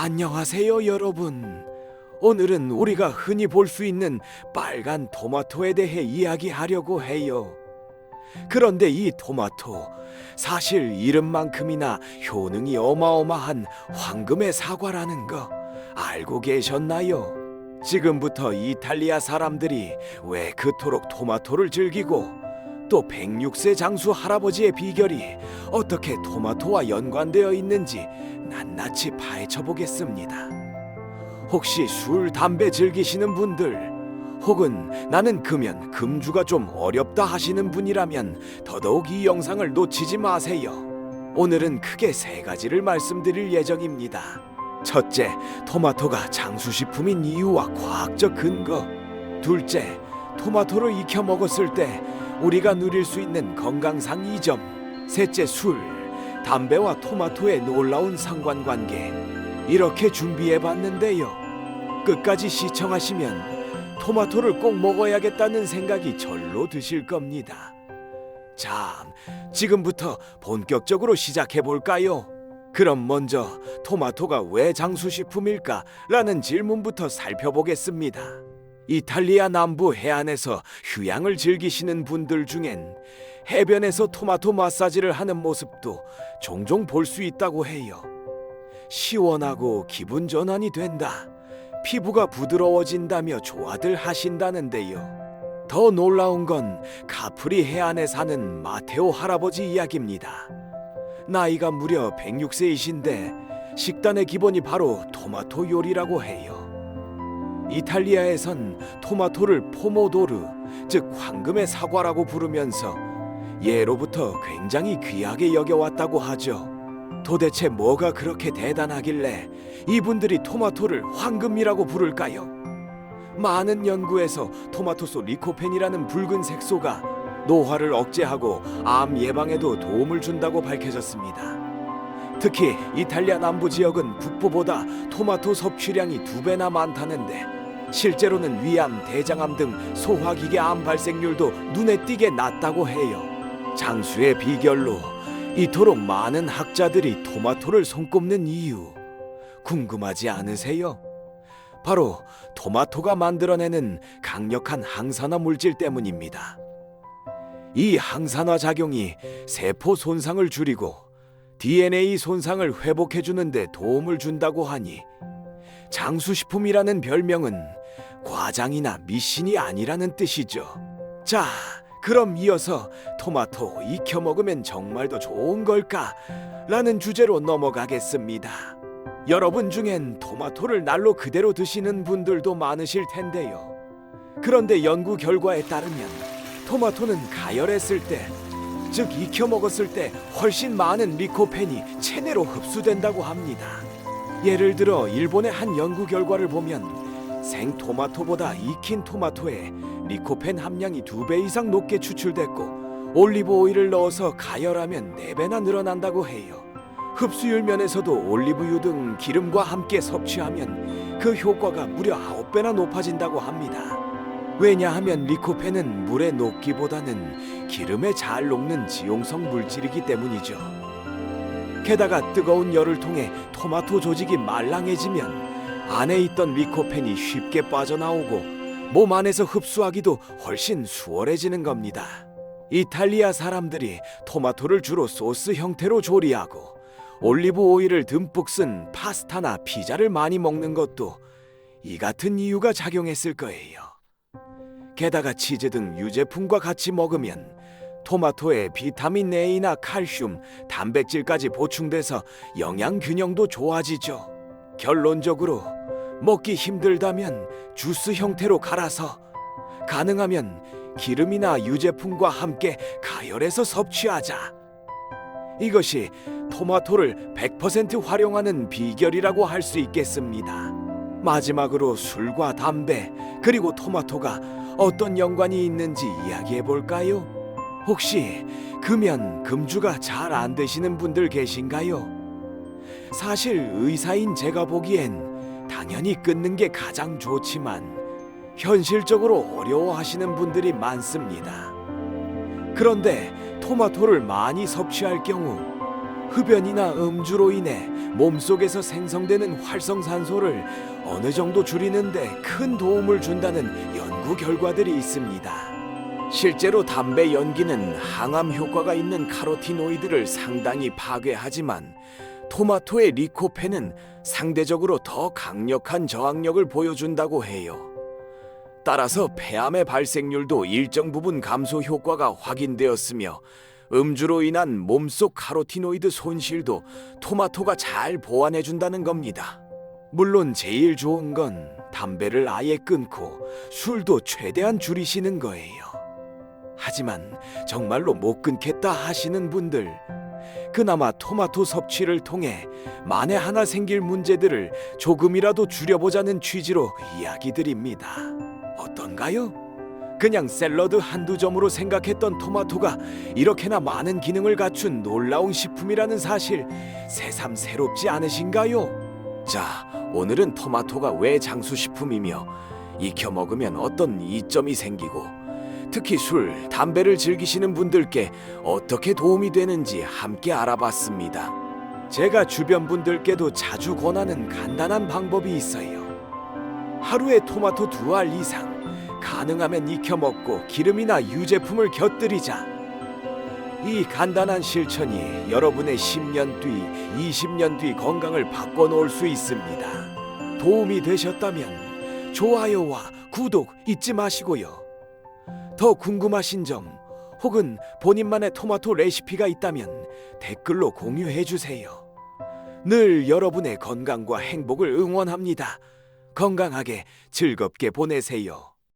안녕하세요, 여러분. 오늘은 우리가 흔히 볼 수 있는 빨간 토마토에 대해 이야기하려고 해요. 그런데 이 토마토, 사실 이름만큼이나 효능이 어마어마한 황금의 사과라는 거 알고 계셨나요? 지금부터 이탈리아 사람들이 왜 그토록 토마토를 즐기고 또 106세 장수 할아버지의 비결이 어떻게 토마토와 연관되어 있는지 낱낱이 파헤쳐 보겠습니다. 혹시 술, 담배 즐기시는 분들, 혹은 나는 금연, 금주가 좀 어렵다 하시는 분이라면 더더욱 이 영상을 놓치지 마세요. 오늘은 크게 세 가지를 말씀드릴 예정입니다. 첫째, 토마토가 장수식품인 이유와 과학적 근거. 둘째, 토마토를 익혀 먹었을 때 우리가 누릴 수 있는 건강상 이점. 셋째, 술, 담배와 토마토의 놀라운 상관관계. 이렇게 준비해봤는데요. 끝까지 시청하시면 토마토를 꼭 먹어야겠다는 생각이 절로 드실 겁니다. 자, 지금부터 본격적으로 시작해볼까요? 그럼 먼저 토마토가 왜 장수식품일까? 라는 질문부터 살펴보겠습니다. 이탈리아 남부 해안에서 휴양을 즐기시는 분들 중엔 해변에서 토마토 마사지를 하는 모습도 종종 볼 수 있다고 해요. 시원하고 기분 전환이 된다, 피부가 부드러워진다며 좋아들 하신다는데요. 더 놀라운 건 카프리 해안에 사는 마테오 할아버지 이야기입니다. 나이가 무려 106세이신데 식단의 기본이 바로 토마토 요리라고 해요. 이탈리아에선 토마토를 포모도르, 즉 황금의 사과라고 부르면서 예로부터 굉장히 귀하게 여겨왔다고 하죠. 도대체 뭐가 그렇게 대단하길래 이분들이 토마토를 황금이라고 부를까요? 많은 연구에서 토마토소 리코펜이라는 붉은 색소가 노화를 억제하고 암 예방에도 도움을 준다고 밝혀졌습니다. 특히 이탈리아 남부 지역은 북부보다 토마토 섭취량이 2배나 많다는데 실제로는 위암, 대장암 등 소화기계 암 발생률도 눈에 띄게 낮다고 해요. 장수의 비결로 이토록 많은 학자들이 토마토를 손꼽는 이유 궁금하지 않으세요? 바로 토마토가 만들어내는 강력한 항산화 물질 때문입니다. 이 항산화 작용이 세포 손상을 줄이고 DNA 손상을 회복해주는 데 도움을 준다고 하니 장수식품이라는 별명은 과장이나 미신이 아니라는 뜻이죠. 자, 그럼 이어서 토마토 익혀 먹으면 정말 더 좋은 걸까? 라는 주제로 넘어가겠습니다. 여러분 중엔 토마토를 날로 그대로 드시는 분들도 많으실 텐데요. 그런데 연구 결과에 따르면 토마토는 가열했을 때, 즉 익혀 먹었을 때 훨씬 많은 리코펜이 체내로 흡수된다고 합니다. 예를 들어 일본의 한 연구 결과를 보면 생토마토보다 익힌 토마토에 리코펜 함량이 2배 이상 높게 추출됐고 올리브 오일을 넣어서 가열하면 4배나 늘어난다고 해요. 흡수율 면에서도 올리브유 등 기름과 함께 섭취하면 그 효과가 무려 9배나 높아진다고 합니다. 왜냐하면 리코펜은 물에 녹기보다는 기름에 잘 녹는 지용성 물질이기 때문이죠. 게다가 뜨거운 열을 통해 토마토 조직이 말랑해지면 안에 있던 리코펜이 쉽게 빠져나오고 몸 안에서 흡수하기도 훨씬 수월해지는 겁니다. 이탈리아 사람들이 토마토를 주로 소스 형태로 조리하고 올리브 오일을 듬뿍 쓴 파스타나 피자를 많이 먹는 것도 이 같은 이유가 작용했을 거예요. 게다가 치즈 등 유제품과 같이 먹으면 토마토에 비타민 A나 칼슘, 단백질까지 보충돼서 영양 균형도 좋아지죠. 결론적으로 먹기 힘들다면 주스 형태로 갈아서, 가능하면 기름이나 유제품과 함께 가열해서 섭취하자. 이것이 토마토를 100% 활용하는 비결이라고 할 수 있겠습니다. 마지막으로 술과 담배, 그리고 토마토가 어떤 연관이 있는지 이야기해 볼까요? 혹시 금연, 금주가 잘 안 되시는 분들 계신가요? 사실 의사인 제가 보기엔 당연히 끊는 게 가장 좋지만 현실적으로 어려워하시는 분들이 많습니다. 그런데 토마토를 많이 섭취할 경우 흡연이나 음주로 인해 몸속에서 생성되는 활성산소를 어느 정도 줄이는데 큰 도움을 준다는 연구 결과들이 있습니다. 실제로 담배 연기는 항암 효과가 있는 카로티노이드를 상당히 파괴하지만 토마토의 리코펜은 상대적으로 더 강력한 저항력을 보여준다고 해요. 따라서 폐암의 발생률도 일정 부분 감소 효과가 확인되었으며 음주로 인한 몸속 카로티노이드 손실도 토마토가 잘 보완해준다는 겁니다. 물론 제일 좋은 건 담배를 아예 끊고 술도 최대한 줄이시는 거예요. 하지만 정말로 못 끊겠다 하시는 분들, 그나마 토마토 섭취를 통해 만에 하나 생길 문제들을 조금이라도 줄여보자는 취지로 이야기 드립니다. 어떤가요? 그냥 샐러드 한두 점으로 생각했던 토마토가 이렇게나 많은 기능을 갖춘 놀라운 식품이라는 사실 새삼 새롭지 않으신가요? 자, 오늘은 토마토가 왜 장수식품이며 익혀 먹으면 어떤 이점이 생기고 특히 술, 담배를 즐기시는 분들께 어떻게 도움이 되는지 함께 알아봤습니다. 제가 주변 분들께도 자주 권하는 간단한 방법이 있어요. 하루에 토마토 2알 이상, 가능하면 익혀 먹고 기름이나 유제품을 곁들이자. 이 간단한 실천이 여러분의 10년 뒤, 20년 뒤 건강을 바꿔놓을 수 있습니다. 도움이 되셨다면 좋아요와 구독 잊지 마시고요. 더 궁금하신 점 혹은 본인만의 토마토 레시피가 있다면 댓글로 공유해 주세요. 늘 여러분의 건강과 행복을 응원합니다. 건강하게 즐겁게 보내세요.